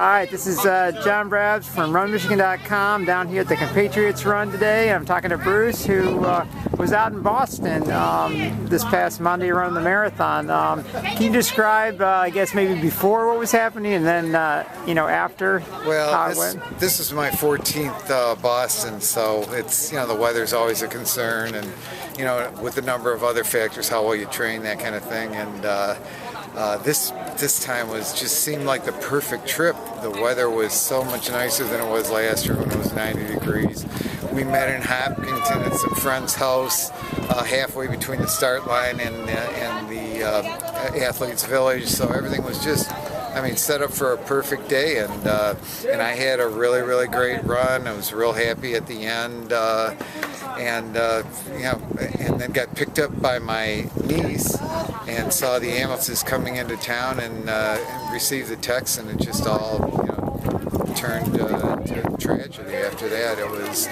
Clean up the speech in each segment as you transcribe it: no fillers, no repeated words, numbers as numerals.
All right, this is John Brabs from RunMichigan.com down here at the Compatriots run today. I'm talking to Bruce, who was out in Boston this past Monday running the marathon. Can you describe, I guess, maybe before what was happening and then, after how it went? This is my 14th Boston, so it's, the weather's always a concern, and, with the number of other factors, how well you train, that kind of thing. And this time just seemed like the perfect trip. The weather was so much nicer than it was last year when it was 90 degrees. We met in Hopkinton at some friend's house, halfway between the start line and the athletes' village. So everything was just, set up for a perfect day. And I had a really, really great run. I was real happy at the end. And then got picked up by my niece and saw the ambulances coming into town and received the text, and it just all turned to tragedy after that. It was,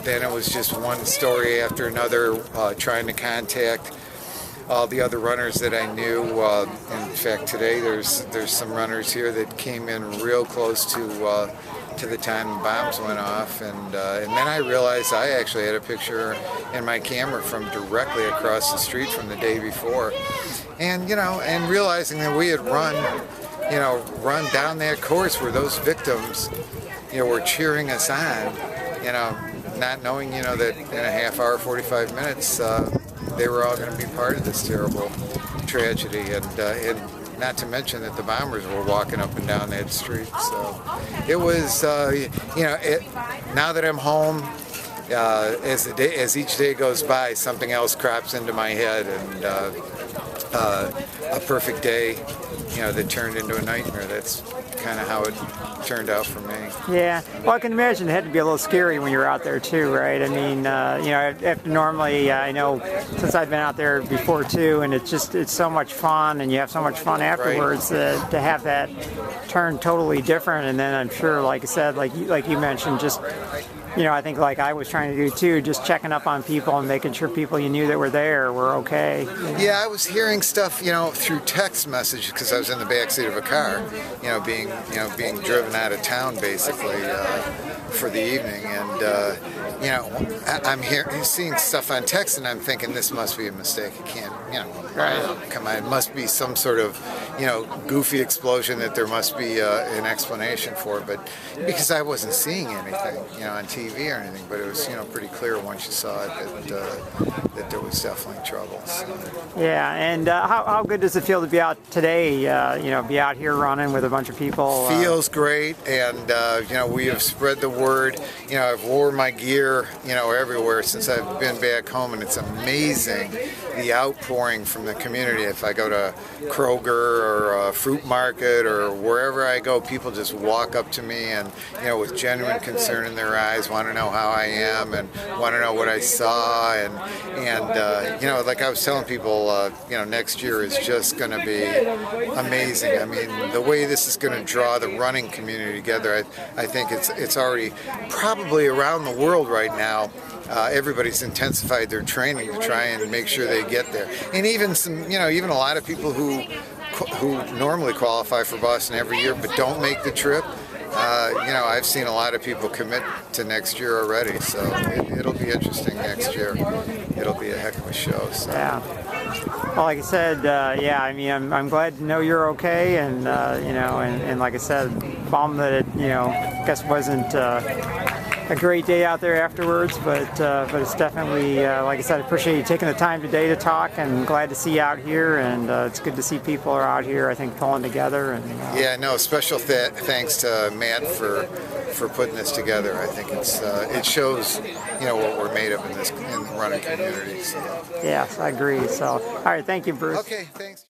then it was just one story after another, trying to contact all the other runners that I knew. In fact, today there's some runners here that came in real close to the time the bombs went off, and then I realized I actually had a picture in my camera from directly across the street from the day before, and and realizing that we had run down that course where those victims were cheering us on, not knowing that in a half hour, 45 minutes they were all going to be part of this terrible tragedy, and not to mention that the bombers were walking up and down that street. So it was, now that I'm home, as each day goes by, something else crops into my head, and a perfect day, that turned into a nightmare. That's kind of how it turned out for me. Yeah, well, I can imagine it had to be a little scary when you were out there too, right? I mean, normally, I know since I've been out there before too, and it's so much fun, and you have so much fun afterwards. Right. To have that turn totally different, and then I'm sure, like I said, like you mentioned, just I think like I was trying to do too, just checking up on people and making sure people you knew that were there were okay. Yeah, I was hearing stuff, through text messages because I was in the backseat of a car, being driven out of town basically for the evening, and I'm seeing stuff on text, and I'm thinking this must be a mistake. It can't, come on, it must be some sort of, goofy explosion that there must be an explanation for, but because I wasn't seeing anything, on TV or anything, but it was, pretty clear once you saw it that there was definitely trouble. So. Yeah, and how good does it feel to be out today, be out here running with a bunch of people? Feels great, and, we have spread the word. I've wore my gear, everywhere since I've been back home, and it's amazing the outpouring from the community. If I go to Kroger or a fruit market or wherever I go, people just walk up to me and, with genuine concern in their eyes, want to know how I am and want to know what I saw, and like I was telling people, next year is just going to be amazing. I mean, the way this is going to draw the running community together, I think it's already probably around the world right now. Everybody's intensified their training to try and make sure they get there, and even even a lot of people who normally qualify for Boston every year but don't make the trip. I've seen a lot of people commit to next year already, so it'll be interesting next year. It'll be a heck of a show. So. Yeah. Well, like I said, I'm glad to know you're okay, and and like I said, bummed that it, I guess wasn't a great day out there afterwards, but it's definitely, like I said, I appreciate you taking the time today to talk, and glad to see you out here, and it's good to see people are out here, I think, pulling together. And special thanks to Matt for putting this together. I think it shows what we're made of in the running community. So. Yes, I agree. So, all right, thank you, Bruce. Okay, thanks.